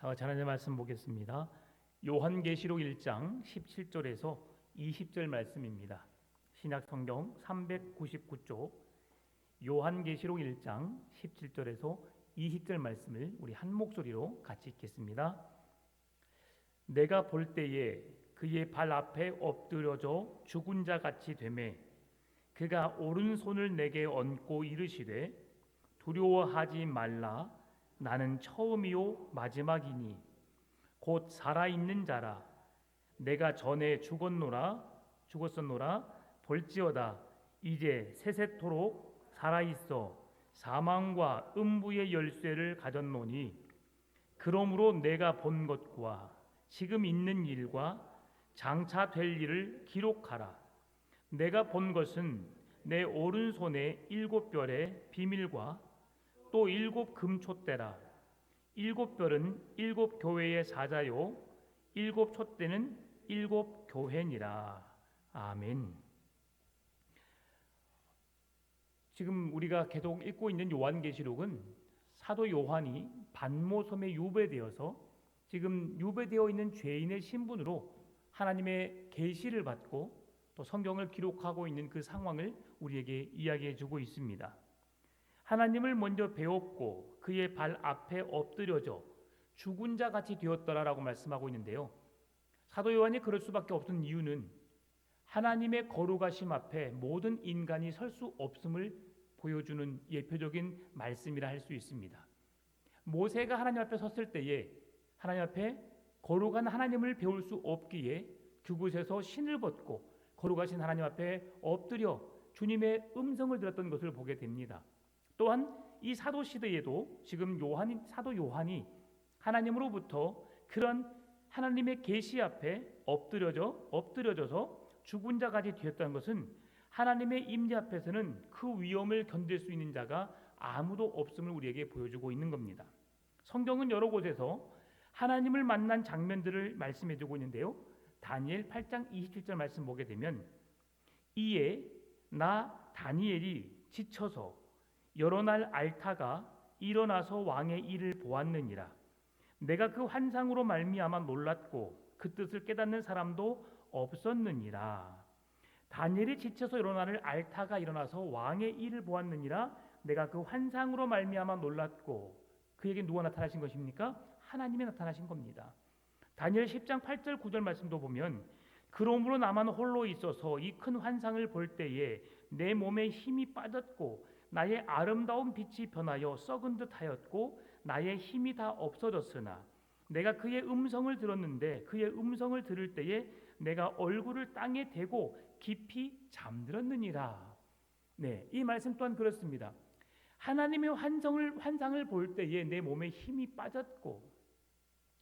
하나님의 말씀 보겠습니다. 요한계시록 1장 17절에서 20절 말씀입니다. 신약성경 399쪽 요한계시록 1장 17절에서 20절 말씀을 우리 한 목소리로 같이 읽겠습니다. 내가 볼 때에 그의 발 앞에 엎드려져 죽은 자 같이 되매 그가 오른손을 내게 얹고 이르시되 두려워하지 말라. 나는 처음이요 마지막이니 곧 살아있는 자라. 내가 전에 죽었었노라. 볼지어다 이제 세세토록 살아있어 사망과 음부의 열쇠를 가졌노니 그러므로 내가 본 것과 지금 있는 일과 장차 될 일을 기록하라. 내가 본 것은 내 오른손에 7별의 비밀과 또 7 금촛대라. 7별은 7 교회의 사자요 7 촛대는 7 교회니라. 아멘. 지금 우리가 계속 읽고 있는 요한계시록은 사도 요한이 반모섬에 유배되어서 지금 유배되어 있는 죄인의 신분으로 하나님의 계시를 받고 또 성경을 기록하고 있는 그 상황을 우리에게 이야기해 주고 있습니다. 하나님을 먼저 배웠고 그의 발 앞에 엎드려져 죽은 자 같이 되었더라라고 말씀하고 있는데요. 사도 요한이 그럴 수밖에 없는 이유는 하나님의 거룩하심 앞에 모든 인간이 설 수 없음을 보여주는 예표적인 말씀이라 할 수 있습니다. 모세가 하나님 앞에 섰을 때에 하나님 앞에 거룩한 하나님을 배울 수 없기에 그곳에서 신을 벗고 거룩하신 하나님 앞에 엎드려 주님의 음성을 들었던 것을 보게 됩니다. 또한 이 사도 시대에도 지금 사도 요한이 하나님으로부터 그런 하나님의 계시 앞에 엎드려져서 죽은 자까지 되었다는 것은 하나님의 임재 앞에서는 그 위험을 견딜 수 있는 자가 아무도 없음을 우리에게 보여주고 있는 겁니다. 성경은 여러 곳에서 하나님을 만난 장면들을 말씀해주고 있는데요. 다니엘 8장 27절 말씀 보게 되면 이에 나 다니엘이 지쳐서 여러 날 앓다가 일어나서 왕의 일을 보았느니라. 내가 그 환상으로 말미암아 놀랐고 그 뜻을 깨닫는 사람도 없었느니라. 다니엘이 지쳐서 여러 날을 앓다가 일어나서 왕의 일을 보았느니라. 내가 그 환상으로 말미암아 놀랐고 그에게 누가 나타나신 것입니까? 하나님이 나타나신 겁니다. 다니엘 10장 8절 9절 말씀도 보면 그러므로 나만 홀로 있어서 이 큰 환상을 볼 때에 내 몸에 힘이 빠졌고 나의 아름다운 빛이 변하여 썩은 듯 하였고 나의 힘이 다 없어졌으나 내가 그의 음성을 들었는데 그의 음성을 들을 때에 내가 얼굴을 땅에 대고 깊이 잠들었느니라. 네, 이 말씀 또한 그렇습니다. 하나님의 환상을 볼 때에 내 몸에 힘이 빠졌고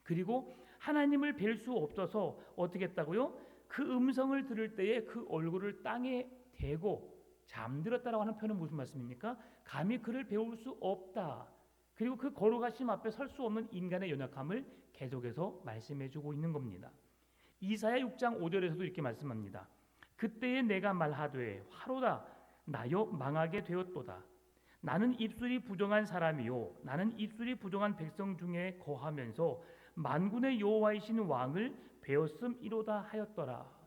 그리고 하나님을 뵐 수 없어서 어떻게 했다고요? 그 음성을 들을 때에 그 얼굴을 땅에 대고 잠들었다라고 하는 표현은 무슨 말씀입니까? 감히 그를 배울 수 없다. 그리고 그 거룩하심 앞에 설 수 없는 인간의 연약함을 계속해서 말씀해주고 있는 겁니다. 이사야 6장 5절에서도 이렇게 말씀합니다. 그때에 내가 말하되 화로다 나여 망하게 되었도다. 나는 입술이 부정한 사람이요 나는 입술이 부정한 백성 중에 거하면서 만군의 여호와이신 왕을 배웠음이로다 하였더라.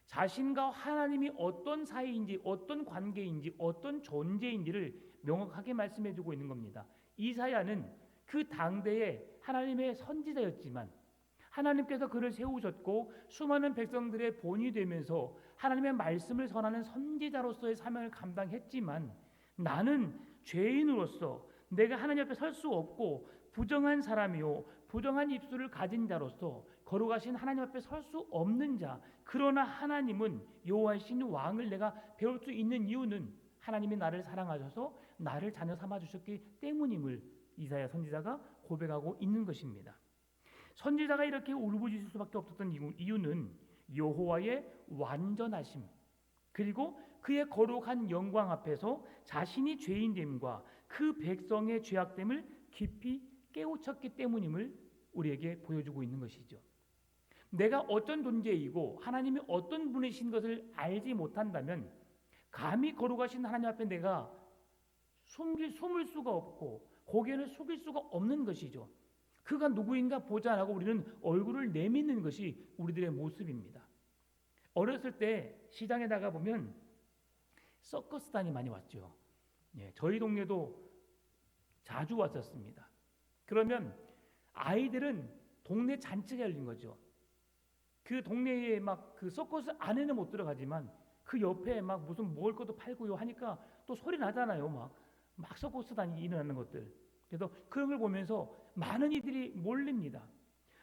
자신과 하나님이 어떤 사이인지 어떤 관계인지 어떤 존재인지를 명확하게 말씀해주고 있는 겁니다. 이사야는 그 당대에 하나님의 선지자였지만 하나님께서 그를 세우셨고 수많은 백성들의 본이 되면서 하나님의 말씀을 전하는 선지자로서의 사명을 감당했지만 나는 죄인으로서 내가 하나님 앞에 설 수 없고 부정한 사람이요 부정한 입술을 가진 자로서 거룩하신 하나님 앞에 설 수 없는 자. 그러나 하나님은 여호와이신 왕을 내가 배울 수 있는 이유는 하나님이 나를 사랑하셔서 나를 자녀 삼아 주셨기 때문임을 이사야 선지자가 고백하고 있는 것입니다. 선지자가 이렇게 울부짖을 수밖에 없었던 이유는 여호와의 완전하심 그리고 그의 거룩한 영광 앞에서 자신이 죄인됨과 그 백성의 죄악됨을 깊이 깨우쳤기 때문임을 우리에게 보여주고 있는 것이죠. 내가 어떤 존재이고 하나님이 어떤 분이신 것을 알지 못한다면 감히 거룩하신 하나님 앞에 내가 숨을 수가 없고 고개를 숙일 수가 없는 것이죠. 그가 누구인가 보자 하고 우리는 얼굴을 내미는 것이 우리들의 모습입니다. 어렸을 때 시장에 나가 보면 서커스단이 많이 왔죠. 예, 저희 동네도 자주 왔었습니다. 그러면 아이들은 동네 잔치가 열린 거죠. 그 동네에 막 그 서커스 안에는 못 들어가지만 그 옆에 막 무슨 먹을 것도 팔고요 하니까 또 소리 나잖아요. 막 서커스단이 일어나는 것들. 그래서 그런 걸 보면서 많은 이들이 몰립니다.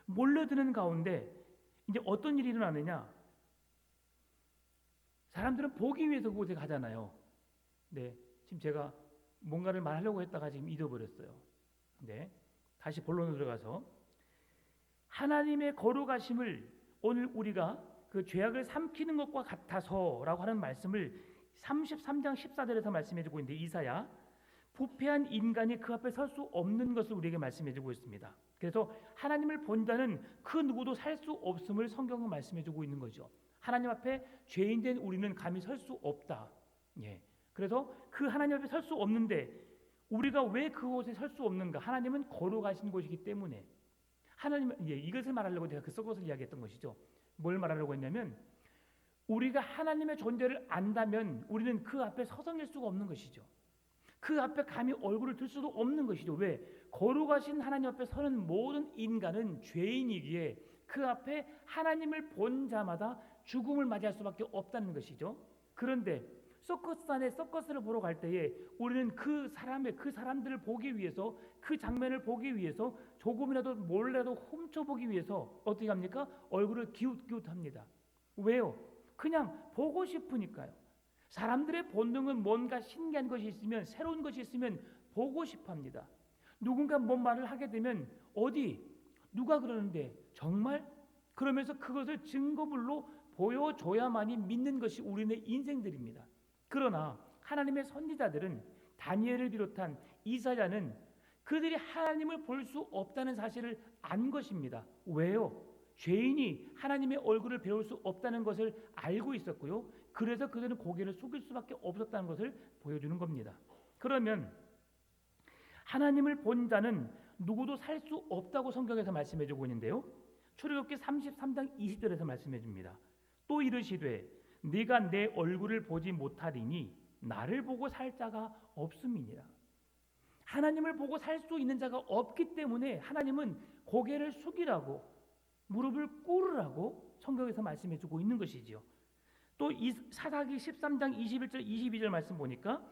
몰려드는 가운데 이제 어떤 일이 일어나느냐? 사람들은 보기 위해서 그곳에 가잖아요. 네, 지금 제가 뭔가를 말하려고 했다가 지금 잊어버렸어요. 네, 다시 본론으로 들어가서 하나님의 거룩하심을 오늘 우리가 그 죄악을 삼키는 것과 같아서라고 하는 말씀을 33장 14절에서 말씀해주고 있는데 이사야 부패한 인간이 그 앞에 설 수 없는 것을 우리에게 말씀해주고 있습니다. 그래서 하나님을 본 자는 그 누구도 살 수 없음을 성경은 말씀해주고 있는 거죠. 하나님 앞에 죄인된 우리는 감히 설 수 없다. 예. 그래서 그 하나님 앞에 설 수 없는데 우리가 왜 그곳에 설 수 없는가? 하나님은 거룩하신 곳이기 때문에 하나님 이것을 말하려고 제가 그 썩것을 이야기했던 것이죠. 뭘 말하려고 했냐면 우리가 하나님의 존재를 안다면 우리는 그 앞에 서성일 수가 없는 것이죠. 그 앞에 감히 얼굴을 들 수도 없는 것이죠. 왜? 거룩하신 하나님 앞에 서는 모든 인간은 죄인이기에 그 앞에 하나님을 본 자마다 죽음을 맞이할 수밖에 없다는 것이죠. 그런데 서커스단에 서커스를 보러 갈 때에 우리는 그 사람들을 보기 위해서 그 장면을 보기 위해서 조금이라도 몰라도 훔쳐보기 위해서 어떻게 합니까? 얼굴을 기웃기웃합니다. 왜요? 그냥 보고 싶으니까요. 사람들의 본능은 뭔가 신기한 것이 있으면 새로운 것이 있으면 보고 싶어합니다. 누군가 뭔 말을 하게 되면 어디 누가 그러는데 정말? 그러면서 그것을 증거물로 보여줘야만이 믿는 것이 우리네 인생들입니다. 그러나 하나님의 선지자들은 다니엘을 비롯한 이사야는 그들이 하나님을 볼 수 없다는 사실을 안 것입니다. 왜요? 죄인이 하나님의 얼굴을 배울 수 없다는 것을 알고 있었고요. 그래서 그들은 고개를 숙일 수밖에 없었다는 것을 보여주는 겁니다. 그러면 하나님을 본 자는 누구도 살 수 없다고 성경에서 말씀해주고 있는데요. 출애굽기 33장 20절에서 말씀해줍니다. 또 이르시되 네가 내 얼굴을 보지 못하리니 나를 보고 살 자가 없음이니라. 하나님을 보고 살 수 있는 자가 없기 때문에 하나님은 고개를 숙이라고 무릎을 꿇으라고 성경에서 말씀해주고 있는 것이지요. 또 사사기 13장 21절 22절 말씀 보니까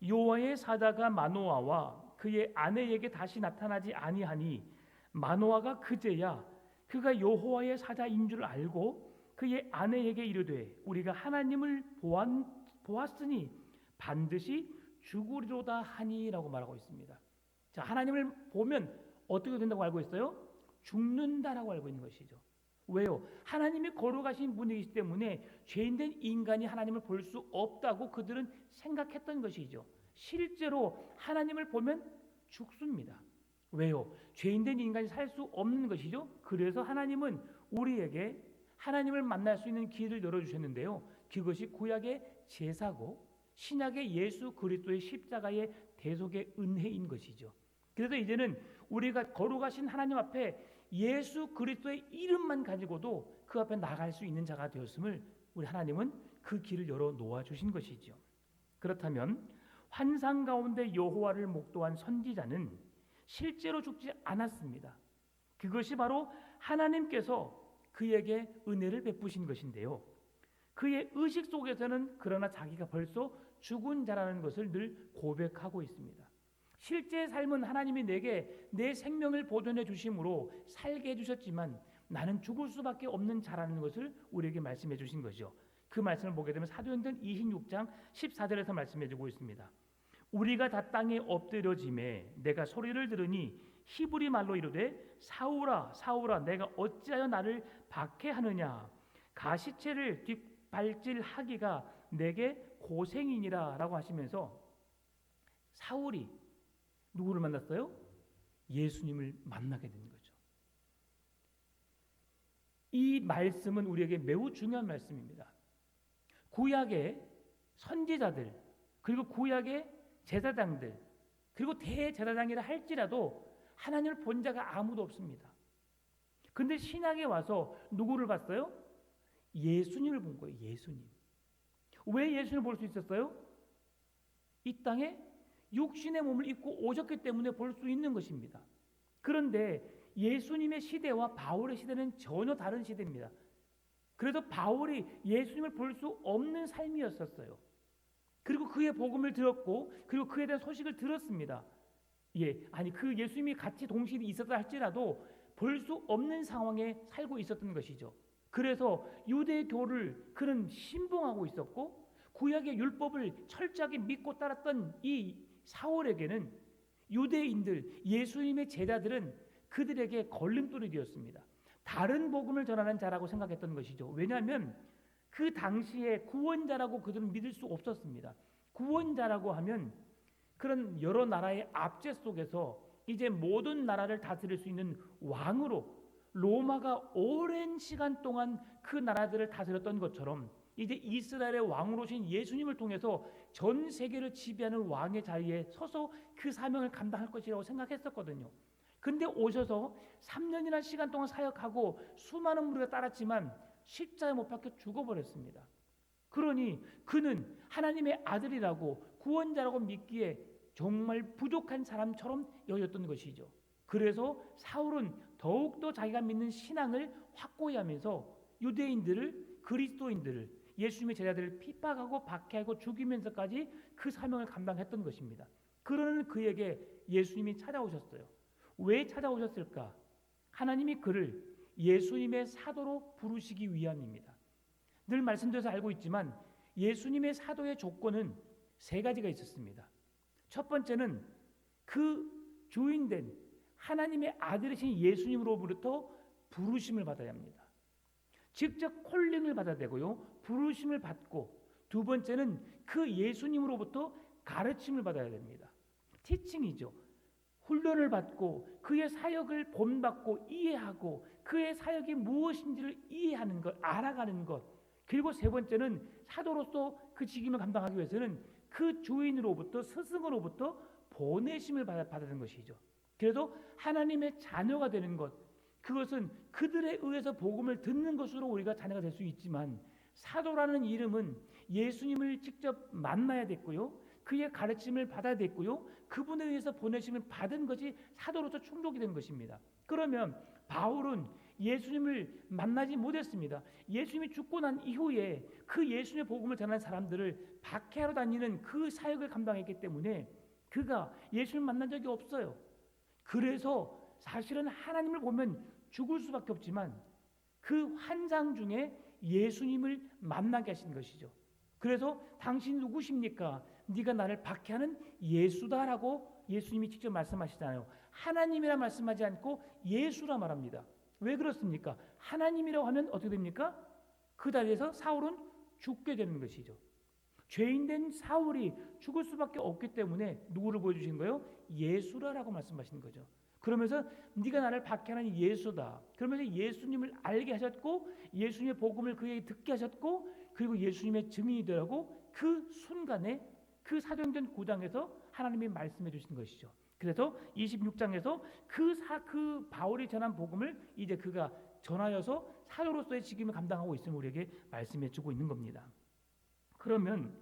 여호와의 사자가 마노아와 그의 아내에게 다시 나타나지 아니하니 마노아가 그제야 그가 여호와의 사자인 줄 알고 그의 아내에게 이르되 우리가 하나님을 보았으니 반드시 죽으리로다 하니라고 말하고 있습니다. 자, 하나님을 보면 어떻게 된다고 알고 있어요? 죽는다라고 알고 있는 것이죠. 왜요? 하나님이 거룩하신 분이기 때문에 죄인된 인간이 하나님을 볼 수 없다고 그들은 생각했던 것이죠. 실제로 하나님을 보면 죽습니다. 왜요? 죄인된 인간이 살 수 없는 것이죠. 그래서 하나님은 우리에게 하나님을 만날 수 있는 길을 열어주셨는데요. 그것이 구약의 제사고 신약의 예수 그리스도의 십자가의 대속의 은혜인 것이죠. 그래서 이제는 우리가 거룩하신 하나님 앞에 예수 그리스도의 이름만 가지고도 그 앞에 나갈 수 있는 자가 되었음을 우리 하나님은 그 길을 열어 놓아 주신 것이죠. 그렇다면 환상 가운데 여호와를 목도한 선지자는 실제로 죽지 않았습니다. 그것이 바로 하나님께서 그에게 은혜를 베푸신 것인데요. 그의 의식 속에서는 그러나 자기가 벌써 죽은 자라는 것을 늘 고백하고 있습니다. 실제 삶은 하나님이 내게 내 생명을 보존해 주심으로 살게 해주셨지만 나는 죽을 수밖에 없는 자라는 것을 우리에게 말씀해 주신 거죠. 그 말씀을 보게 되면 사도행전 26장 14절에서 말씀해 주고 있습니다. 우리가 다 땅에 엎드려짐에 내가 소리를 들으니 히브리 말로 이르되 사울아 사울아 내가 어찌하여 나를 박해하느냐 가시체를 뒷발질하기가 내게 고생이니라 라고 하시면서 사울이 누구를 만났어요? 예수님을 만나게 된 거죠. 이 말씀은 우리에게 매우 중요한 말씀입니다. 구약의 선지자들 그리고 구약의 제사장들 그리고 대제사장이라 할지라도 하나님을 본 자가 아무도 없습니다. 근데 신약에 와서 누구를 봤어요? 예수님을 본 거예요. 예수님. 왜 예수님을 볼 수 있었어요? 이 땅에 육신의 몸을 입고 오셨기 때문에 볼 수 있는 것입니다. 그런데 예수님의 시대와 바울의 시대는 전혀 다른 시대입니다. 그래서 바울이 예수님을 볼 수 없는 삶이었었어요. 그리고 그의 복음을 들었고, 그리고 그에 대한 소식을 들었습니다. 그 예수님이 같이 동시에 있었다 할지라도 볼 수 없는 상황에 살고 있었던 것이죠. 그래서 유대교를 그는 신봉하고 있었고, 구약의 율법을 철저하게 믿고 따랐던 이 사울에게는 유대인들, 예수님의 제자들은 그들에게 걸림돌이 되었습니다. 다른 복음을 전하는 자라고 생각했던 것이죠. 왜냐하면 그 당시에 구원자라고 그들은 믿을 수 없었습니다. 구원자라고 하면 그런 여러 나라의 압제 속에서 이제 모든 나라를 다스릴 수 있는 왕으로, 로마가 오랜 시간 동안 그 나라들을 다스렸던 것처럼 이제 이스라엘의 왕으로 오신 예수님을 통해서 전 세계를 지배하는 왕의 자리에 서서 그 사명을 감당할 것이라고 생각했었거든요. 근데 오셔서 3년이나 시간 동안 사역하고 수많은 무리가 따랐지만 십자가에 못 박혀 죽어버렸습니다. 그러니 그는 하나님의 아들이라고 구원자라고 믿기에 정말 부족한 사람처럼 여겼던 것이죠. 그래서 사울은 더욱더 자기가 믿는 신앙을 확고히 하면서 유대인들을, 그리스도인들을, 예수님의 제자들을 핍박하고 박해하고 죽이면서까지 그 사명을 감당했던 것입니다. 그러는 그에게 예수님이 찾아오셨어요. 왜 찾아오셨을까? 하나님이 그를 예수님의 사도로 부르시기 위함입니다. 늘 말씀드려서 알고 있지만 예수님의 사도의 조건은 세 가지가 있었습니다. 첫 번째는 그 주인된 하나님의 아들이신 예수님으로부터 부르심을 받아야 합니다. 직접 콜링을 받아야 되고요, 부르심을 받고, 두 번째는 그 예수님으로부터 가르침을 받아야 됩니다. 티칭이죠. 훈련을 받고 그의 사역을 본받고 이해하고 그의 사역이 무엇인지를 이해하는 것, 알아가는 것. 그리고 세 번째는 사도로서 그 직임을 감당하기 위해서는 그 주인으로부터, 스승으로부터 보내심을 받는 것이죠. 그래서 하나님의 자녀가 되는 것, 그것은 그들에 의해서 복음을 듣는 것으로 우리가 자녀가 될 수 있지만, 사도라는 이름은 예수님을 직접 만나야 됐고요, 그의 가르침을 받아야 됐고요, 그분에 의해서 보내심을 받은 것이 사도로서 충족이 된 것입니다. 그러면 바울은 예수님을 만나지 못했습니다. 예수님이 죽고 난 이후에 그 예수님의 복음을 전하는 사람들을 박해하러 다니는 그 사역을 감당했기 때문에 그가 예수님을 만난 적이 없어요. 그래서 사실은 하나님을 보면 죽을 수밖에 없지만 그 환상 중에 예수님을 만나게 하신 것이죠. 그래서 당신 누구십니까? 네가 나를 박해하는 예수다라고 예수님이 직접 말씀하시잖아요. 하나님이라 말씀하지 않고 예수라 말합니다. 왜 그렇습니까? 하나님이라고 하면 어떻게 됩니까? 그 자리에서 사울은 죽게 되는 것이죠. 죄인된 사울이 죽을 수밖에 없기 때문에 누구를 보여주신 거예요? 예수라라고 말씀하시는 거죠. 그러면서 네가 나를 박해하는 예수다. 그러면서 예수님을 알게 하셨고 예수님의 복음을 그에게 듣게 하셨고 그리고 예수님의 증인이 되라고 그 순간에 그 사도행전 9장에서 하나님이 말씀해 주신 것이죠. 그래서 26장에서 그 바울이 전한 복음을 이제 그가 전하여서 사도로서의 직임을 감당하고 있음을 우리에게 말씀해 주고 있는 겁니다. 그러면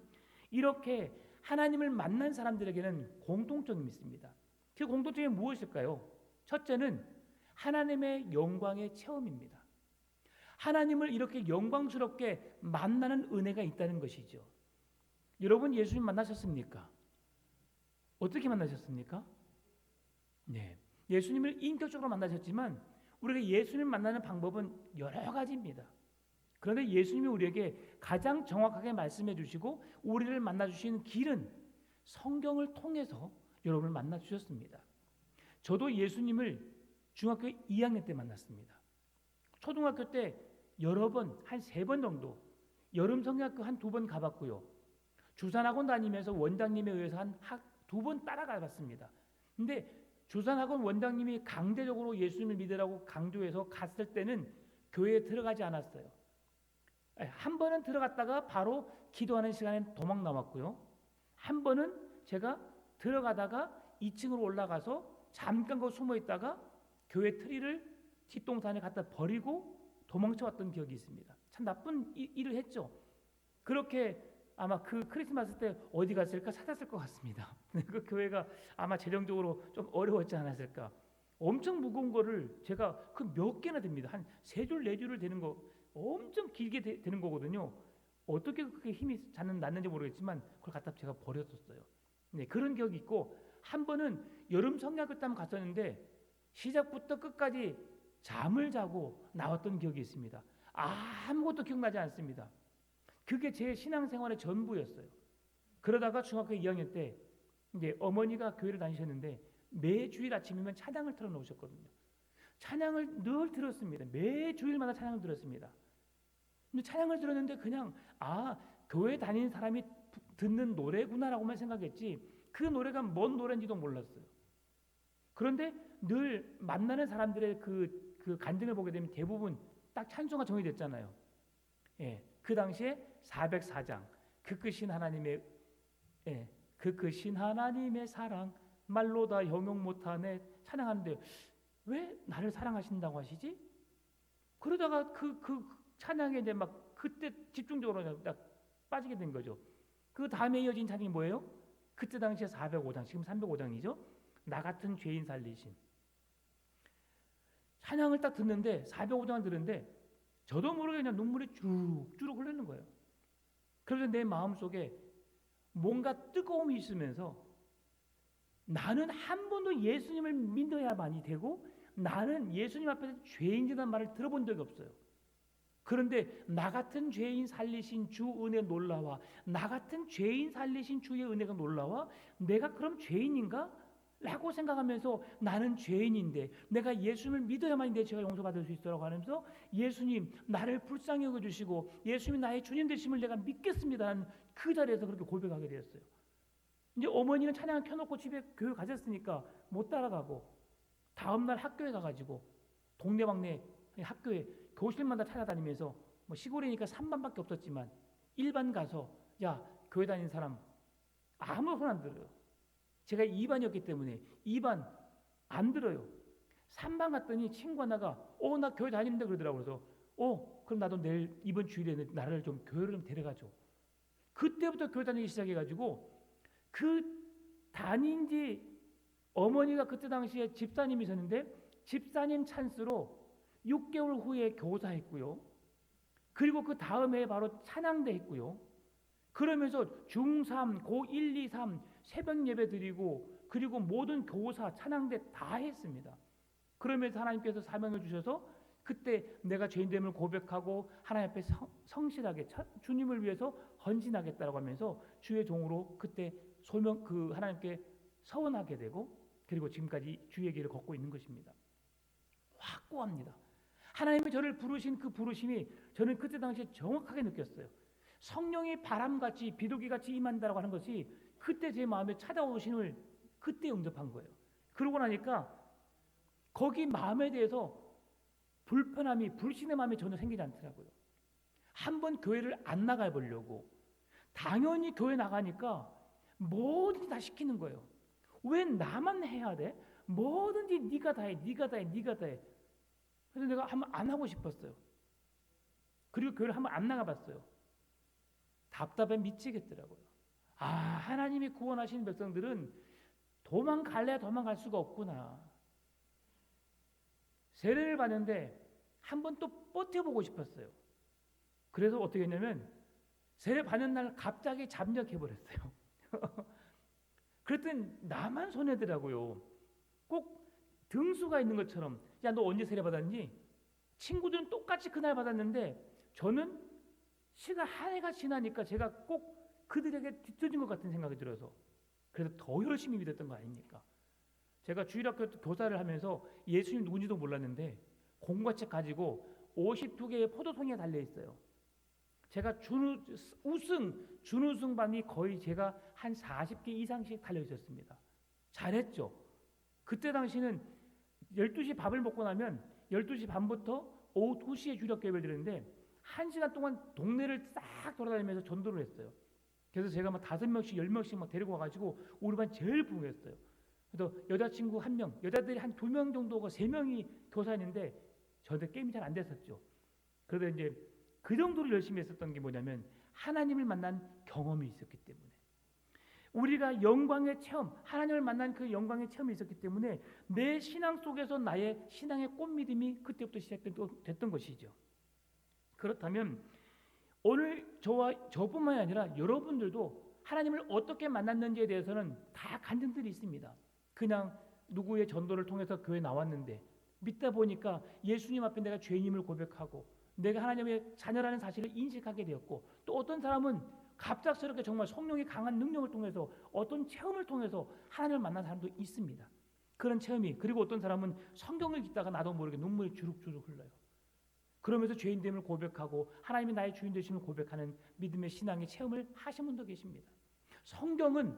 이렇게 하나님을 만난 사람들에게는 공통점이 있습니다. 그 공통점이 무엇일까요? 첫째는 하나님의 영광의 체험입니다. 하나님을 이렇게 영광스럽게 만나는 은혜가 있다는 것이죠. 여러분 예수님 만나셨습니까? 어떻게 만나셨습니까? 네, 예수님을 인격적으로 만나셨지만 우리가 예수님을 만나는 방법은 여러 가지입니다. 그런데 예수님이 우리에게 가장 정확하게 말씀해 주시고 우리를 만나 주시는 길은 성경을 통해서 여러분을 만나 주셨습니다. 저도 예수님을 중학교 2학년 때 만났습니다. 초등학교 때 여러 번, 한 3번 정도 여름 성경학교 한 2번 가봤고요. 주산학원 다니면서 원장님에 의해서 한 2번 따라가 봤습니다. 근데 주산학원 원장님이 강제적으로 예수님을 믿으라고 강조해서 갔을 때는 교회에 들어가지 않았어요. 한 번은 들어갔다가 바로 기도하는 시간에 도망 나왔고요. 한 번은 제가 들어가다가 2층으로 올라가서 잠깐 거 숨어 있다가 교회 트리를 뒷동산에 갖다 버리고 도망쳐 왔던 기억이 있습니다. 참 나쁜 일을 했죠. 그렇게 아마 그 크리스마스 때 어디 갔을까 찾았을 것 같습니다. 그 교회가 아마 재정적으로 좀 어려웠지 않았을까. 엄청 무거운 거를 제가 그 몇 개나 됩니다. 한 3줄 4줄을 되는 거 엄청 길게 되는 거거든요. 어떻게 그렇게 힘이 났는지 모르겠지만 그걸 갖다 제가 버렸었어요. 네, 그런 기억이 있고, 한 번은 여름 성경학교 때 갔었는데 시작부터 끝까지 잠을 자고 나왔던 기억이 있습니다. 아무것도 기억나지 않습니다. 그게 제 신앙생활의 전부였어요. 그러다가 중학교 2학년 때 이제 어머니가 교회를 다니셨는데 매주일 아침이면 찬양을 틀어놓으셨거든요. 찬양을 늘 들었습니다. 매주일마다 찬양을 들었습니다. 근데 찬양을 들었는데 그냥 교회 다니는 사람이 듣는 노래구나라고만 생각했지 그 노래가 뭔 노래인지도 몰랐어요. 그런데 늘 만나는 사람들의 그 간증을 보게 되면 대부분 딱 찬송가 정의됐잖아요. 예, 그 당시에 404장 그 크신 하나님의 그 크신 하나님의 사랑 말로 다 형용 못하네 찬양하는데 왜 나를 사랑하신다고 하시지? 그러다가 그 찬양에 이제 막 그때 집중적으로 딱 빠지게 된 거죠. 그 다음에 이어진 찬양이 뭐예요? 그때 당시에 405장, 지금 305장이죠. 나 같은 죄인 살리신. 찬양을 딱 듣는데 405장을 들었는데 저도 모르게 그냥 눈물이 주룩주룩 흐르는 거예요. 그래서 내 마음속에 뭔가 뜨거움이 있으면서 나는 한 번도 예수님을 믿어야만이 되고 나는 예수님 앞에서 죄인이라는 말을 들어본 적이 없어요. 그런데 나 같은 죄인 살리신 주 은혜 놀라와 나 같은 죄인 살리신 주의 은혜가 놀라와 내가 그럼 죄인인가? 라고 생각하면서 나는 죄인인데 내가 예수님을 믿어야만 내 죄가 용서받을 수 있도록 하면서 예수님 나를 불쌍히 여겨주시고 예수님이 나의 주님 되심을 내가 믿겠습니다. 그 자리에서 그렇게 고백하게 되었어요. 이제 어머니는 찬양을 켜놓고 집에 교회 가셨으니까 못 따라가고 다음날 학교에 가가지고 동네방네 학교에 교실마다 찾아다니면서 뭐 시골이니까 3반밖에 없었지만 1반 가서 야 교회 다니는 사람 아무 손 안 들어요. 제가 2반이었기 때문에 2반 안 들어요. 3반 갔더니 친구 하나가 나 교회 다니는데 그러더라고요. 그래서 그럼 나도 내일 이번 주일에 나를 좀 교회를 좀 데려가줘. 그때부터 교회 다니기 시작해가지고 그 다닌 지 어머니가 그때 당시에 집사님이셨는데 집사님 찬스로 6개월 후에 교사했고요. 그리고 그 다음에 바로 찬양대 했고요. 그러면서 중3, 고1, 2, 3 새벽 예배 드리고 그리고 모든 교사, 찬양대 다 했습니다. 그러면서 하나님께서 사명을 주셔서 그때 내가 죄인됨을 고백하고 하나님 앞에 성실하게 주님을 위해서 헌신하겠다라고 하면서 주의 종으로 그때 하나님께 서원하게 되고 그리고 지금까지 주의 길을 걷고 있는 것입니다. 확고합니다. 하나님이 저를 부르신 그 부르심이 저는 그때 당시에 정확하게 느꼈어요. 성령이 바람같이 비둘기같이 임한다라고 하는 것이 그때 제 마음에 찾아오심을 그때 영접한 거예요. 그러고 나니까 거기 마음에 대해서 불편함이 불신의 마음이 전혀 생기지 않더라고요. 한번 교회를 안 나가 보려고 당연히 교회 나가니까 뭐든지 다 시키는 거예요. 왜 나만 해야 돼? 뭐든지 네가 다 해, 네가 다 해, 네가 다 해. 그래서 내가 한번 안 하고 싶었어요. 그리고 교회를 한번 안 나가봤어요. 답답해 미치겠더라고요. 하나님이 구원하시는 백성들은 도망갈래야 도망갈 수가 없구나. 세례를 받는데 한번 또 버텨보고 싶었어요. 그래서 어떻게 했냐면 세례 받는 날 갑자기 잠적해버렸어요. 그랬더니 나만 손해더라고요. 꼭 등수가 있는 것처럼 야 너 언제 세례 받았니? 친구들은 똑같이 그날 받았는데 저는 시간 한 해가 지나니까 제가 꼭 그들에게 뒤처진 것 같은 생각이 들어서 그래서 더 열심히 믿었던 거 아닙니까? 제가 주일학교 교사를 하면서 예수님 누군지도 몰랐는데 공부책 가지고 52개의 포도송이가 달려있어요. 제가 준우승 반이 거의 제가 한 40개 이상씩 달려있었습니다. 잘했죠. 그때 당시는 12시 밥을 먹고 나면 12시 반부터 오후 2시에 주일학교 예배를 드렸는데 1시간 동안 동네를 싹 돌아다니면서 전도를 했어요. 그래서 제가 막 5명씩 10명씩 막 데리고 와가지고 우리 반 제일 부흥했어요. 그래서 여자친구 1명, 여자들이 한 2명 정도가 3명이 교사였는데 저한테 게임이 잘 안 됐었죠. 그래서 이제 그 정도로 열심히 했었던 게 뭐냐면 하나님을 만난 경험이 있었기 때문에, 우리가 영광의 체험, 하나님을 만난 그 영광의 체험이 있었기 때문에 내 신앙 속에서 나의 신앙의 꽃미림이 그때부터 시작됐던 것이죠. 그렇다면 오늘 저뿐만이 아니라 여러분들도 하나님을 어떻게 만났는지에 대해서는 다 간증들이 있습니다. 그냥 누구의 전도를 통해서 교회에 나왔는데 믿다 보니까 예수님 앞에 내가 죄인임을 고백하고 내가 하나님의 자녀라는 사실을 인식하게 되었고, 또 어떤 사람은 갑작스럽게 정말 성령의 강한 능력을 통해서 어떤 체험을 통해서 하나님을 만난 사람도 있습니다. 그런 체험이, 그리고 어떤 사람은 성경을 읽다가 나도 모르게 눈물이 주룩주룩 흘러요. 그러면서 죄인됨을 고백하고 하나님이 나의 주인 되심을 고백하는 믿음의 신앙의 체험을 하신 분도 계십니다. 성경은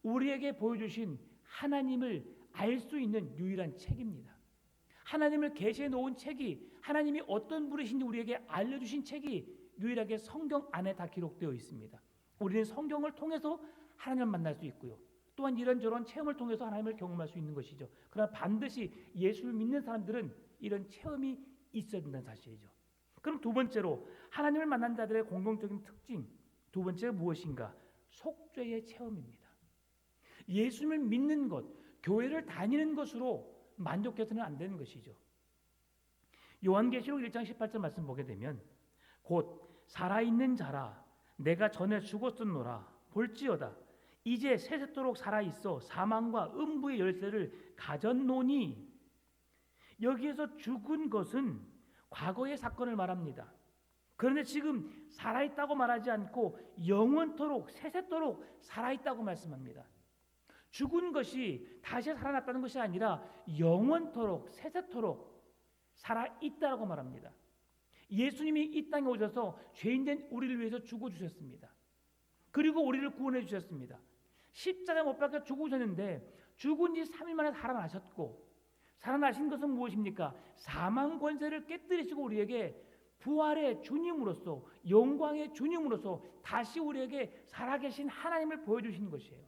우리에게 보여주신 하나님을 알 수 있는 유일한 책입니다. 하나님을 계시해 놓은 책이, 하나님이 어떤 분이신지 우리에게 알려주신 책이 유일하게 성경 안에 다 기록되어 있습니다. 우리는 성경을 통해서 하나님을 만날 수 있고요, 또한 이런저런 체험을 통해서 하나님을 경험할 수 있는 것이죠. 그러나 반드시 예수를 믿는 사람들은 이런 체험이 있어야 된다는 사실이죠. 그럼 두 번째로 하나님을 만난 자들의 공동적인 특징, 두 번째가 무엇인가? 속죄의 체험입니다. 예수님을 믿는 것, 교회를 다니는 것으로 만족해서는 안 되는 것이죠. 요한계시록 1장 18절 말씀 보게 되면 곧 살아있는 자라 내가 전에 죽었었노라 볼지어다 이제 세세토록 살아있어 사망과 음부의 열쇠를 가졌노니, 여기에서 죽은 것은 과거의 사건을 말합니다. 그런데 지금 살아있다고 말하지 않고 영원토록 세세토록 살아있다고 말씀합니다. 죽은 것이 다시 살아났다는 것이 아니라 영원토록 세세토록 살아있다고 말합니다. 예수님이 이 땅에 오셔서 죄인된 우리를 위해서 죽어주셨습니다. 그리고 우리를 구원해 주셨습니다. 십자가에 못 박혀 죽으셨는데 죽은 지 3일 만에 살아나셨고, 살아나신 것은 무엇입니까? 사망 권세를 깨뜨리시고 우리에게 부활의 주님으로서, 영광의 주님으로서 다시 우리에게 살아계신 하나님을 보여주시는 것이에요.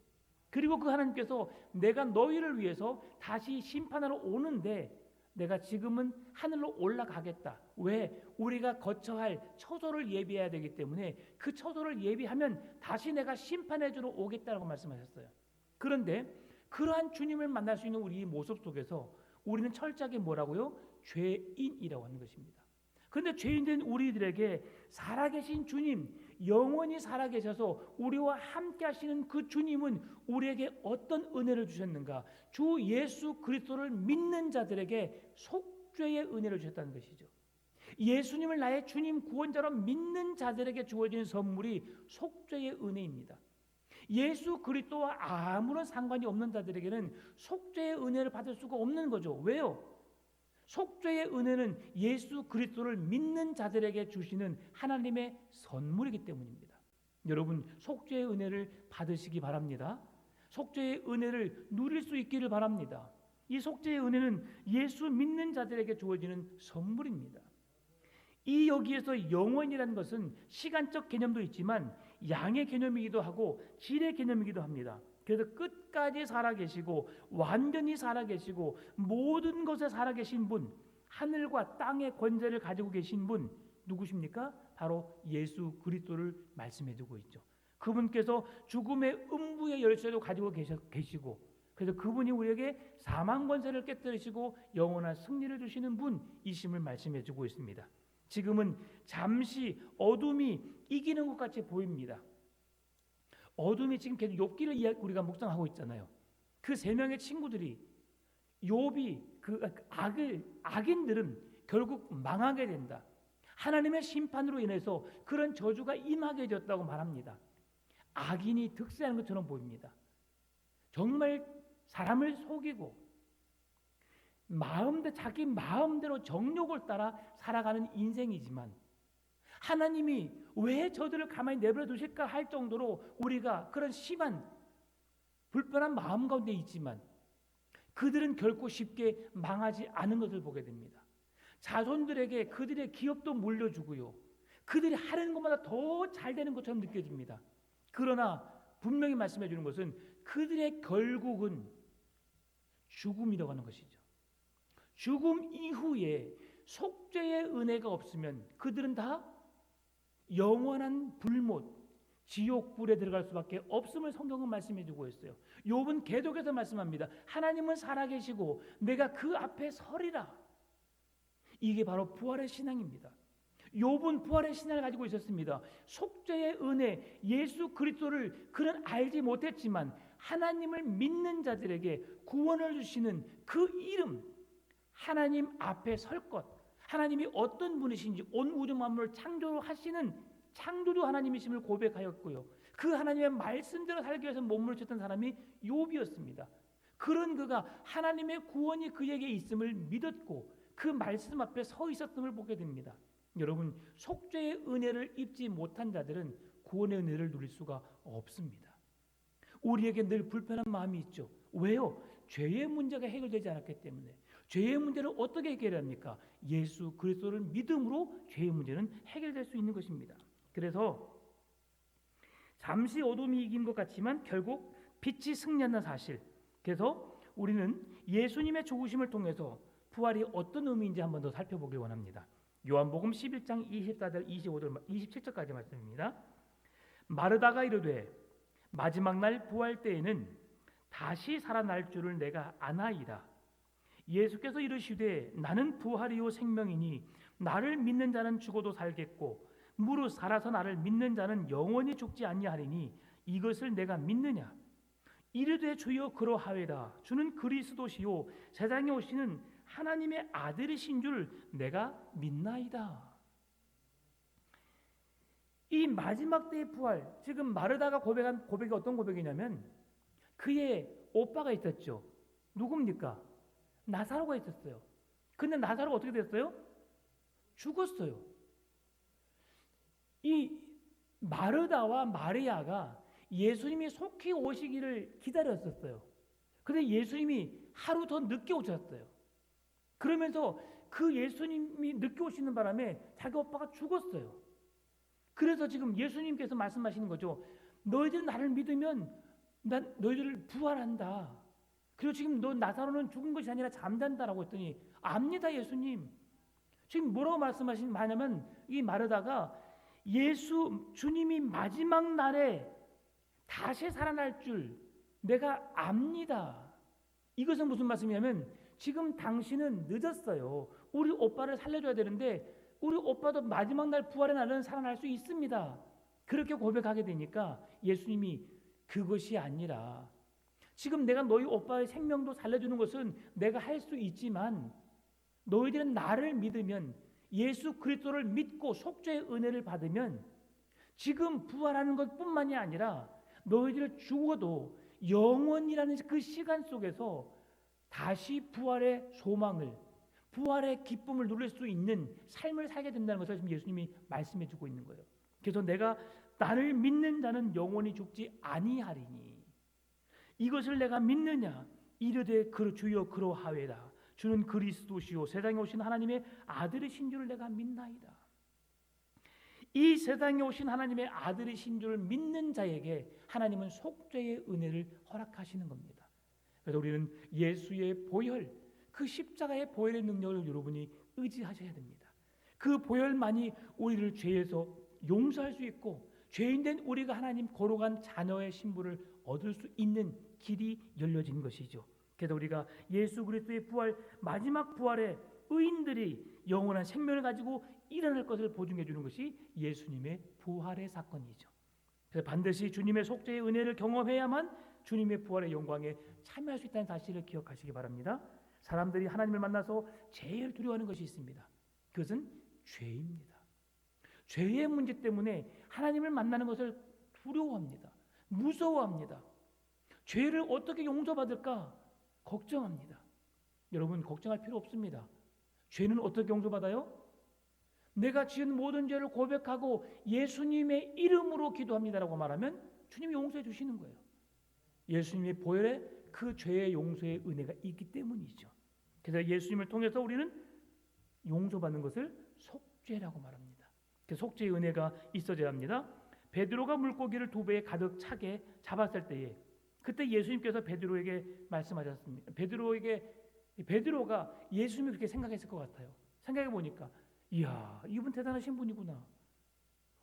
그리고 그 하나님께서 내가 너희를 위해서 다시 심판하러 오는데 내가 지금은 하늘로 올라가겠다. 왜? 우리가 거쳐야 할 처소를 예비해야 되기 때문에 그 처소를 예비하면 다시 내가 심판해 주러 오겠다라고 말씀하셨어요. 그런데 그러한 주님을 만날 수 있는 우리 모습 속에서 우리는 철저하게 뭐라고요? 죄인이라고 하는 것입니다. 그런데 죄인된 우리들에게 살아계신 주님, 영원히 살아계셔서 우리와 함께 하시는 그 주님은 우리에게 어떤 은혜를 주셨는가? 주 예수 그리스도를 믿는 자들에게 속죄의 은혜를 주셨다는 것이죠. 예수님을 나의 주님 구원자로 믿는 자들에게 주어진 선물이 속죄의 은혜입니다. 예수 그리스도와 아무런 상관이 없는 자들에게는 속죄의 은혜를 받을 수가 없는 거죠. 왜요? 속죄의 은혜는 예수 그리스도를 믿는 자들에게 주시는 하나님의 선물이기 때문입니다. 여러분, 속죄의 은혜를 받으시기 바랍니다. 속죄의 은혜를 누릴 수 있기를 바랍니다. 이 속죄의 은혜는 예수 믿는 자들에게 주어지는 선물입니다. 이 여기에서 영원이라는 것은 시간적 개념도 있지만 양의 개념이기도 하고 질의 개념이기도 합니다. 그래서 끝까지 살아계시고 완전히 살아계시고 모든 것에 살아계신 분, 하늘과 땅의 권세를 가지고 계신 분 누구십니까? 바로 예수 그리스도를 말씀해주고 있죠. 그분께서 죽음의 음부의 열쇠도 가지고 계시고, 그래서 그분이 우리에게 사망 권세를 깨뜨리시고 영원한 승리를 주시는 분이심을 말씀해주고 있습니다. 지금은 잠시 어둠이 이기는 것 같이 보입니다. 어둠이 지금 계속 욥기를 우리가 묵상하고 있잖아요. 그 3명의 친구들이 욥이 그 악인들은 결국 망하게 된다. 하나님의 심판으로 인해서 그런 저주가 임하게 되었다고 말합니다. 악인이 득세하는 것처럼 보입니다. 정말 사람을 속이고 자기 마음대로 정욕을 따라 살아가는 인생이지만 하나님이 왜 저들을 가만히 내버려 두실까 할 정도로 우리가 그런 심한 불편한 마음 가운데 있지만 그들은 결코 쉽게 망하지 않은 것을 보게 됩니다. 자손들에게 그들의 기업도 물려주고요, 그들이 하려는 것마다 더 잘 되는 것처럼 느껴집니다. 그러나 분명히 말씀해 주는 것은 그들의 결국은 죽음이라고 하는 것이죠. 죽음 이후에 속죄의 은혜가 없으면 그들은 다 영원한 불못, 지옥불에 들어갈 수밖에 없음을 성경은 말씀해 주고 있어요. 욥은 계속해서 말씀합니다. 하나님은 살아계시고 내가 그 앞에 서리라. 이게 바로 부활의 신앙입니다. 욥은 부활의 신앙을 가지고 있었습니다. 속죄의 은혜, 예수 그리스도를 그는 알지 못했지만 하나님을 믿는 자들에게 구원을 주시는 그 이름, 하나님 앞에 설 것, 하나님이 어떤 분이신지 온 우주 만물을 창조하시는 창조주 하나님이심을 고백하였고요. 그 하나님의 말씀대로 살기 위해서 몸을 쳤던 사람이 욥이었습니다. 그런 그가 하나님의 구원이 그에게 있음을 믿었고 그 말씀 앞에 서 있었음을 보게 됩니다. 여러분, 속죄의 은혜를 입지 못한 자들은 구원의 은혜를 누릴 수가 없습니다. 우리에게 늘 불편한 마음이 있죠. 왜요? 죄의 문제가 해결되지 않았기 때문에. 죄의 문제를 어떻게 해결합니까? 예수 그리스도를 믿음으로 죄의 문제는 해결될 수 있는 것입니다. 그래서 잠시 어둠이 이긴 것 같지만 결국 빛이 승리한다는 사실. 그래서 우리는 예수님의 죽으심을 통해서 부활이 어떤 의미인지 한번 더 살펴보길 원합니다. 요한복음 11장 24절 27절까지 말씀입니다. 마르다가 이르되 마지막 날 부활 때에는 다시 살아날 줄을 내가 아나이다. 예수께서 이르시되 나는 부활이요 생명이니 나를 믿는 자는 죽어도 살겠고 무릇 살아서 나를 믿는 자는 영원히 죽지 아니하리니 이것을 내가 믿느냐. 이르되 주여 그러하외다. 주는 그리스도시요 세상에 오시는 하나님의 아들이신 줄 내가 믿나이다. 이 마지막 때의 부활, 지금 마르다가 고백한 고백이 어떤 고백이냐면 그의 오빠가 있었죠. 누굽니까? 나사로가 있었어요. 근데 나사로가 어떻게 됐어요? 죽었어요. 이 마르다와 마리아가 예수님이 속히 오시기를 기다렸었어요. 근데 예수님이 하루 더 늦게 오셨어요. 그러면서 그 예수님이 늦게 오시는 바람에 자기 오빠가 죽었어요. 그래서 지금 예수님께서 말씀하시는 거죠. 너희들 나를 믿으면 난 너희들을 부활한다. 그리고 지금 너 나사로는 죽은 것이 아니라 잠잔다라고 했더니 압니다 예수님. 지금 뭐라고 말씀하시냐면 이 마르다가 주님이 마지막 날에 다시 살아날 줄 내가 압니다. 이것은 무슨 말씀이냐면 지금 당신은 늦었어요. 우리 오빠를 살려줘야 되는데 우리 오빠도 마지막 날 부활의 날은 살아날 수 있습니다. 그렇게 고백하게 되니까 예수님이 그것이 아니라 지금 내가 너희 오빠의 생명도 살려주는 것은 내가 할 수 있지만 너희들은 나를 믿으면 예수 그리스도를 믿고 속죄의 은혜를 받으면 지금 부활하는 것뿐만이 아니라 너희들 죽어도 영원이라는 그 시간 속에서 다시 부활의 소망을 부활의 기쁨을 누릴 수 있는 삶을 살게 된다는 것을 지금 예수님이 말씀해 주고 있는 거예요. 그래서 내가 나를 믿는 자는 영원히 죽지 아니하리니 이것을 내가 믿느냐 이르되 주여 그러하외다. 주는 그리스도시요 세상에 오신 하나님의 아들이신 줄을 내가 믿나이다. 이 세상에 오신 하나님의 아들이신 줄을 믿는 자에게 하나님은 속죄의 은혜를 허락하시는 겁니다. 그래서 우리는 예수의 보혈, 그 십자가의 보혈의 능력을 여러분이 의지하셔야 됩니다. 그 보혈만이 우리를 죄에서 용서할 수 있고 죄인된 우리가 하나님 거룩한 자녀의 신분을 얻을 수 있는 길이 열려진 것이죠. 그래서 우리가 예수 그리스도의 부활, 마지막 부활에 의인들이 영원한 생명을 가지고 일어날 것을 보증해 주는 것이 예수님의 부활의 사건이죠. 그래서 반드시 주님의 속죄의 은혜를 경험해야만 주님의 부활의 영광에 참여할 수 있다는 사실을 기억하시기 바랍니다. 사람들이 하나님을 만나서 제일 두려워하는 것이 있습니다. 그것은 죄입니다. 죄의 문제 때문에 하나님을 만나는 것을 두려워합니다. 무서워합니다. 죄를 어떻게 용서받을까 걱정합니다. 여러분 걱정할 필요 없습니다. 죄는 어떻게 용서받아요? 내가 지은 모든 죄를 고백하고 예수님의 이름으로 기도합니다라고 말하면 주님이 용서해 주시는 거예요. 예수님의 보혈에 그 죄의 용서의 은혜가 있기 때문이죠. 그래서 예수님을 통해서 우리는 용서받는 것을 속죄라고 말합니다. 그 속죄의 은혜가 있어져야 합니다. 베드로가 물고기를 2배에 가득 차게 잡았을 때에 그때 예수님께서 베드로에게 말씀하셨습니다. 베드로가 예수님이 그렇게 생각했을 것 같아요. 생각해 보니까 이야, 이분 대단하신 분이구나.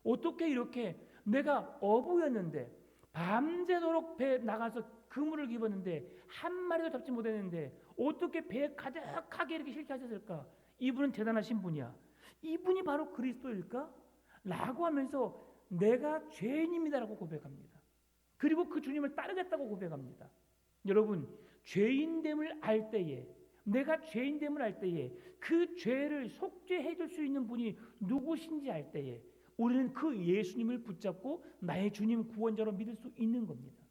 어떻게 이렇게 내가 어부였는데 밤새도록 배 나가서 그물을 입었는데 한 마리도 잡지 못했는데 어떻게 배에 가득하게 이렇게 실패하셨을까? 이분은 대단하신 분이야. 이분이 바로 그리스도일까? 라고 하면서 내가 죄인입니다라고 고백합니다. 그리고 그 주님을 따르겠다고 고백합니다. 여러분, 죄인됨을 알 때에, 내가 죄인됨을 알 때에 그 죄를 속죄해 줄 수 있는 분이 누구신지 알 때에 우리는 그 예수님을 붙잡고 나의 주님 구원자로 믿을 수 있는 겁니다.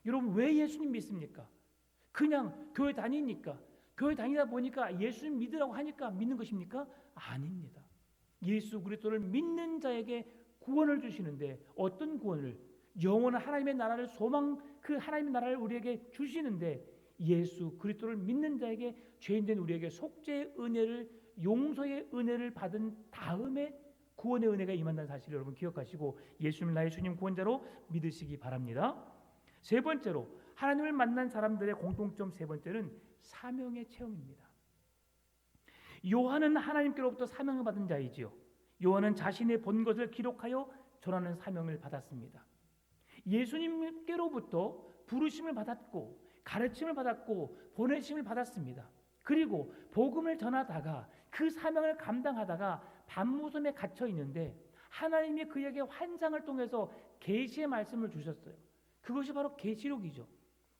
여러분, 왜 예수님 믿습니까? 그냥 교회 다니니까, 교회 다니다 보니까 예수님 믿으라고 하니까 믿는 것입니까? 아닙니다. 예수 그리스도를 믿는 자에게 구원을 주시는데, 어떤 구원을? 영원한 하나님의 나라를 그 하나님의 나라를 우리에게 주시는데, 예수 그리스도를 믿는 자에게 죄인된 우리에게 속죄의 은혜를, 용서의 은혜를 받은 다음에 구원의 은혜가 임한다는 사실을 여러분 기억하시고 예수님을 나의 주님 구원자로 믿으시기 바랍니다. 세 번째로, 하나님을 만난 사람들의 공통점 세 번째는 사명의 체험입니다. 요한은 하나님께로부터 사명을 받은 자이지요. 요한은 자신의 본 것을 기록하여 전하는 사명을 받았습니다. 예수님께로부터 부르심을 받았고 가르침을 받았고 보내심을 받았습니다. 그리고 복음을 전하다가 그 사명을 감당하다가 밤무섬에 갇혀 있는데 하나님이 그에게 환상을 통해서 계시의 말씀을 주셨어요. 그것이 바로 계시록이죠.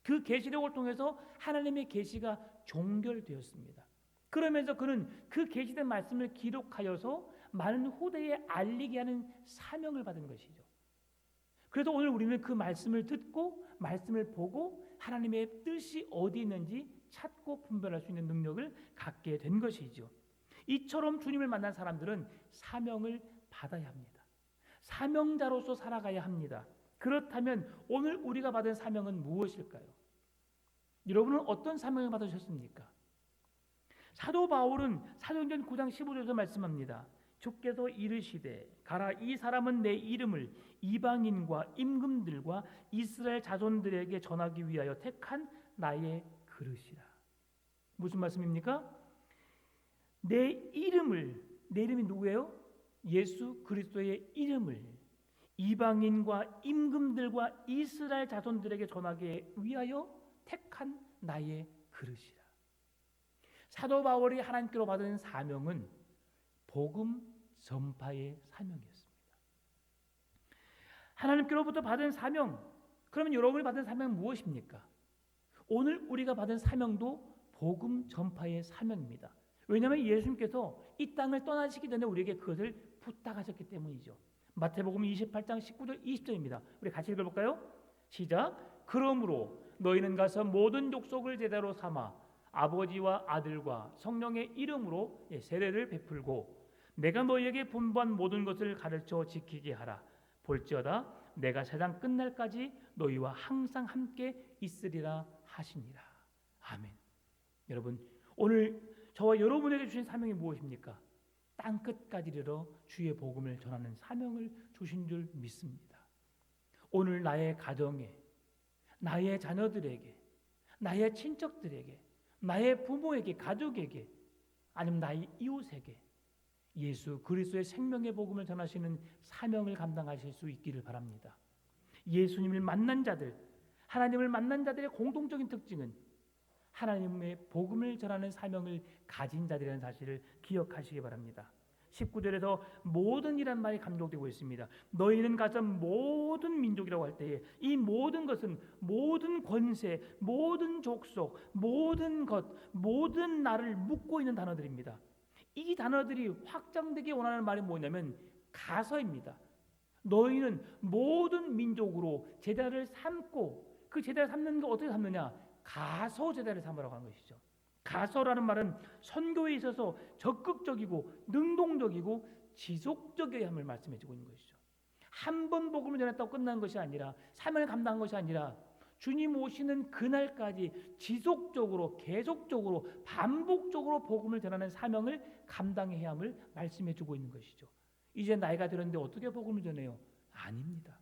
그 계시록을 통해서 하나님의 계시가 종결되었습니다. 그러면서 그는 그 계시된 말씀을 기록하여서 많은 후대에 알리게 하는 사명을 받은 것이죠. 그래서 오늘 우리는 그 말씀을 듣고 말씀을 보고 하나님의 뜻이 어디 있는지 찾고 분별할 수 있는 능력을 갖게 된 것이죠. 이처럼 주님을 만난 사람들은 사명을 받아야 합니다. 사명자로서 살아가야 합니다. 그렇다면 오늘 우리가 받은 사명은 무엇일까요? 여러분은 어떤 사명을 받으셨습니까? 사도 바울은 사도행전 9장 15절에서 말씀합니다. 주께서 이르시되 가라, 이 사람은 내 이름을 이방인과 임금들과 이스라엘 자손들에게 전하기 위하여 택한 나의 그릇이라. 무슨 말씀입니까? 내 이름이 누구예요? 예수 그리스도의 이름을 이방인과 임금들과 이스라엘 자손들에게 전하기 위하여 택한 나의 그릇이라. 사도 바울이 하나님께로 받은 사명은 복음 전파의 사명이었습니다. 하나님께로부터 받은 사명, 그러면 여러분이 받은 사명은 무엇입니까? 오늘 우리가 받은 사명도 복음 전파의 사명입니다. 왜냐하면 예수님께서 이 땅을 떠나시기 전에 우리에게 그것을 부탁하셨기 때문이죠. 마태복음 28장 19절 20절입니다. 우리 같이 읽어볼까요? 시작. 그러므로 너희는 가서 모든 족속을 제자로 삼아 아버지와 아들과 성령의 이름으로 세례를 베풀고 내가 너희에게 분부한 모든 것을 가르쳐 지키게 하라. 볼지어다 내가 세상 끝날까지 너희와 항상 함께 있으리라 하시니라. 아멘. 여러분, 오늘 저와 여러분에게 주신 사명이 무엇입니까? 땅끝까지 이르러 주의 복음을 전하는 사명을 주신 줄 믿습니다. 오늘 나의 가정에, 나의 자녀들에게, 나의 친척들에게, 나의 부모에게, 가족에게, 아니면 나의 이웃에게 예수 그리스도의 생명의 복음을 전하시는 사명을 감당하실 수 있기를 바랍니다. 예수님을 만난 자들, 하나님을 만난 자들의 공통적인 특징은 하나님의 복음을 전하는 사명을 가진 자들이라는 사실을 기억하시기 바랍니다. 19절에서 모든이란 말이 강조되고 있습니다. 너희는 가서 모든 민족이라고 할 때에 이 모든 것은 모든 권세, 모든 족속, 모든 것, 모든 나를 묶고 있는 단어들입니다. 이 단어들이 확장되기 원하는 말이 뭐냐면 가서입니다. 너희는 모든 민족으로 제자를 삼고, 그 제자를 삼는 거 어떻게 삼느냐? 가서 제자를 삼으라고 하는 것이죠. 가서라는 말은 선교에 있어서 적극적이고 능동적이고 지속적이어야 함을 말씀해 주고 있는 것이죠. 한 번 복음을 전했다고 끝난 것이 아니라, 사명을 감당한 것이 아니라 주님 오시는 그날까지 지속적으로, 계속적으로, 반복적으로 복음을 전하는 사명을 감당해야 함을 말씀해 주고 있는 것이죠. 이제 나이가 들었는데 어떻게 복음을 전해요? 아닙니다.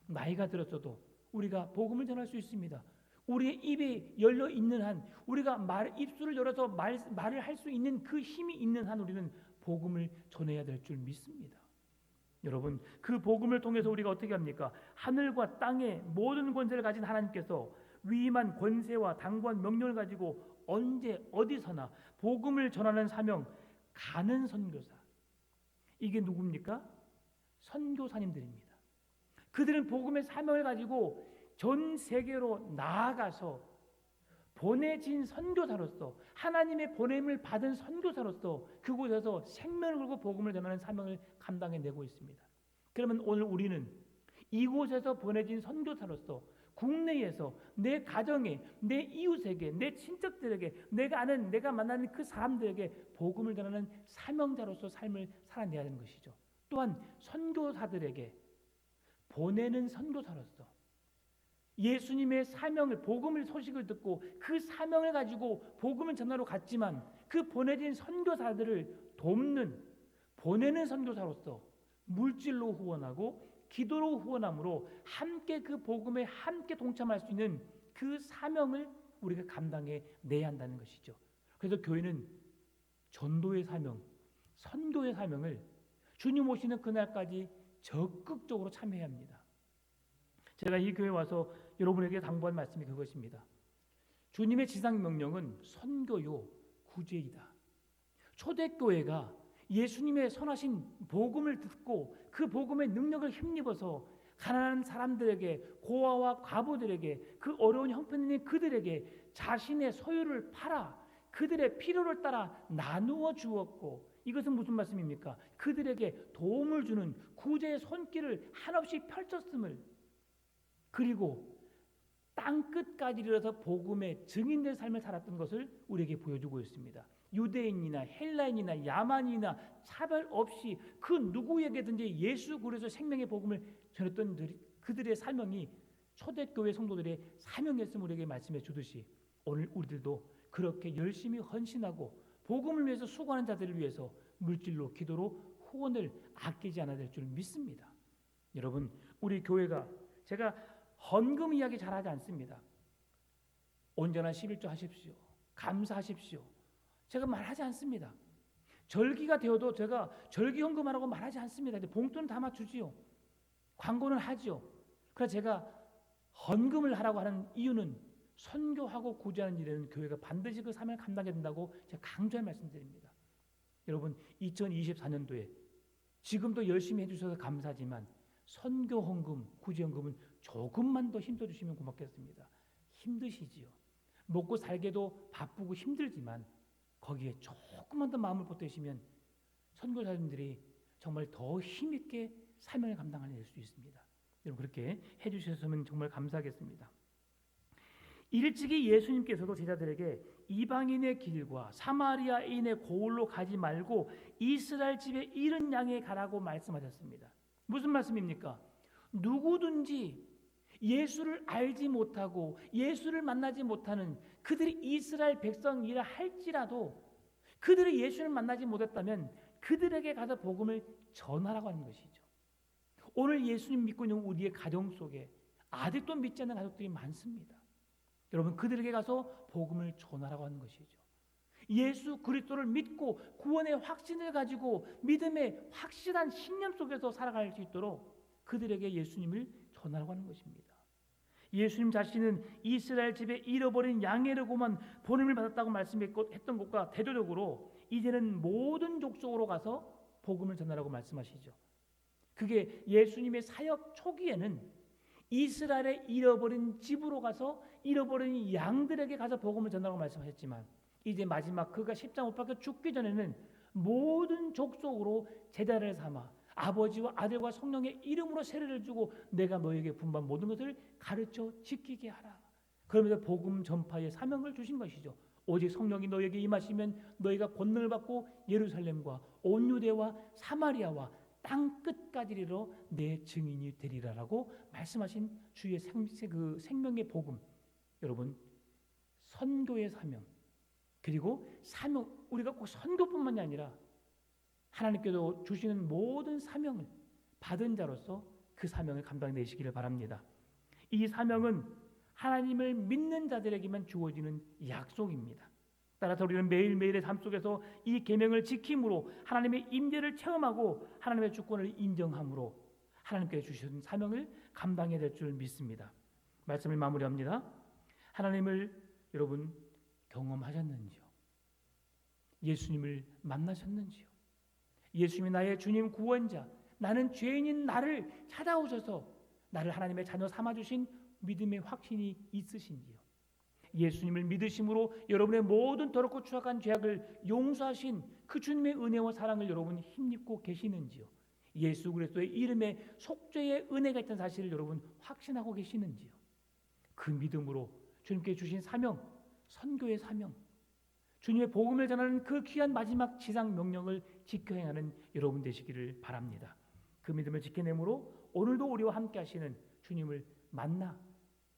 나이가 들었어도 우리가 복음을 전할 수 있습니다. 우리의 입이 열려 있는 한, 우리가 입술을 열어서 말을 할 수 있는 그 힘이 있는 한 우리는 복음을 전해야 될 줄 믿습니다. 여러분, 그 복음을 통해서 우리가 어떻게 합니까? 하늘과 땅의 모든 권세를 가진 하나님께서 위임한 권세와 당부한 명령을 가지고 언제 어디서나 복음을 전하는 사명, 가는 선교사. 이게 누굽니까? 선교사님들입니다. 그들은 복음의 사명을 가지고 전 세계로 나아가서 보내진 선교사로서, 하나님의 보냄을 받은 선교사로서 그곳에서 생명을 걸고 복음을 전하는 사명을 감당해내고 있습니다. 그러면 오늘 우리는 이곳에서 보내진 선교사로서 국내에서 내 가정에, 내 이웃에게, 내 친척들에게, 내가 아는, 내가 만나는 그 사람들에게 복음을 전하는 사명자로서 삶을 살아내야 하는 것이죠. 또한 선교사들에게 보내는 선교사로서 예수님의 사명을, 복음을 소식을 듣고 그 사명을 가지고 복음을 전하러 갔지만 그 보내진 선교사들을 돕는, 보내는 선교사로서 물질로 후원하고 기도로 후원함으로 함께 그 복음에 함께 동참할 수 있는 그 사명을 우리가 감당해 내야 한다는 것이죠. 그래서 교회는 전도의 사명, 선교의 사명을 주님 오시는 그날까지 적극적으로 참여해야 합니다. 제가 이 교회에 와서 여러분에게 당부한 말씀이 그것입니다. 주님의 지상 명령은 선교요 구제이다. 초대교회가 예수님의 선하신 복음을 듣고 그 복음의 능력을 힘입어서 가난한 사람들에게, 고아와 과부들에게, 그 어려운 형편있는 그들에게 자신의 소유를 팔아 그들의 필요를 따라 나누어 주었고, 이것은 무슨 말씀입니까? 그들에게 도움을 주는 구제의 손길을 한없이 펼쳤음을, 그리고 땅끝까지 이르러서 복음의 증인된 삶을 살았던 것을 우리에게 보여주고 있습니다. 유대인이나 헬라인이나 야만이나 차별 없이 그 누구에게든지 예수 그리스도 생명의 복음을 전했던 그들의 사명이 초대교회 성도들의 사명이었음을 우리에게 말씀해 주듯이 오늘 우리들도 그렇게 열심히 헌신하고 복음을 위해서 수고하는 자들을 위해서 물질로, 기도로 후원을 아끼지 않아야 될 줄 믿습니다. 여러분, 우리 교회가, 제가 헌금 이야기 잘하지 않습니다. 온전한 11조 하십시오. 감사하십시오. 제가 말하지 않습니다. 절기가 되어도 제가 절기 헌금하라고 말하지 않습니다. 봉투는 담아주지요. 광고는 하지요. 그래서 제가 헌금을 하라고 하는 이유는 선교하고 구제하는 일에는 교회가 반드시 그 사명을 감당해야 된다고 제가 강조해 말씀드립니다. 여러분, 2024년도에 지금도 열심히 해주셔서 감사하지만 선교 헌금, 구제 헌금은 조금만 더 힘써주시면 고맙겠습니다. 힘드시지요. 먹고 살기도 바쁘고 힘들지만 거기에 조금만 더 마음을 보태시면 선교사님들이 정말 더 힘있게 사명을 감당해낼 수 있습니다. 여러분, 그렇게 해주셨으면 정말 감사하겠습니다. 일찍이 예수님께서도 제자들에게 이방인의 길과 사마리아인의 고을로 가지 말고 이스라엘 집에 잃은 양에 가라고 말씀하셨습니다. 무슨 말씀입니까? 누구든지 예수를 알지 못하고 예수를 만나지 못하는 그들이 이스라엘 백성이라 할지라도 그들이 예수를 만나지 못했다면 그들에게 가서 복음을 전하라고 하는 것이죠. 오늘 예수님 믿고 있는 우리의 가정 속에 아직도 믿지 않는 가족들이 많습니다. 여러분, 그들에게 가서 복음을 전하라고 하는 것이죠. 예수 그리스도를 믿고 구원의 확신을 가지고 믿음의 확실한 신념 속에서 살아갈 수 있도록 그들에게 예수님을 전하라고 하는 것입니다. 예수님 자신은 이스라엘 집에 잃어버린 양이라고만 보냄을 받았다고 말씀했던 것과 대조적으로 이제는 모든 족속으로 가서 복음을 전하라고 말씀하시죠. 그게 예수님의 사역 초기에는 이스라엘의 잃어버린 집으로 가서 잃어버린 양들에게 가서 복음을 전하라고 말씀하셨지만 이제 마지막 그가 십자가 못 박혀 죽기 전에는 모든 족속으로 제자를 삼아 아버지와 아들과 성령의 이름으로 세례를 주고 내가 너에게 분반 모든 것을 가르쳐 지키게 하라. 그러면서 복음 전파의 사명을 주신 것이죠. 오직 성령이 너에게 임하시면 너희가 권능을 받고 예루살렘과 온 유대와 사마리아와 땅 끝까지 이르러 내 증인이 되리라라고 말씀하신 주의 생명의 복음. 여러분, 선교의 사명, 그리고 사명, 우리가 꼭 선교뿐만이 아니라 하나님께서 주시는 모든 사명을 받은 자로서 그 사명을 감당내시기를 바랍니다. 이 사명은 하나님을 믿는 자들에게만 주어지는 약속입니다. 따라서 우리는 매일매일의 삶 속에서 이 계명을 지킴으로 하나님의 임재를 체험하고 하나님의 주권을 인정함으로 하나님께 주신 사명을 감당해야 될 줄 믿습니다. 말씀을 마무리합니다. 하나님을 여러분 경험하셨는지요? 예수님을 만나셨는지요? 예수님이 나의 주님 구원자, 나는 죄인인 나를 찾아오셔서 나를 하나님의 자녀 삼아주신 믿음의 확신이 있으신지요? 예수님을 믿으심으로 여러분의 모든 더럽고 추악한 죄악을 용서하신 그 주님의 은혜와 사랑을 여러분 힘입고 계시는지요? 예수 그리스도의 이름에 속죄의 은혜가 있다는 사실을 여러분 확신하고 계시는지요? 그 믿음으로 주님께 주신 사명, 선교의 사명, 주님의 복음을 전하는 그 귀한 마지막 지상 명령을 지켜 행하는 여러분 되시기를 바랍니다. 그 믿음을 지켜내므로 오늘도 우리와 함께 하시는 주님을 만나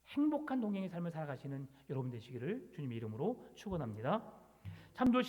행복한 동행의 삶을 살아가시는 여러분 되시기를 주님의 이름으로 축원합니다. 참조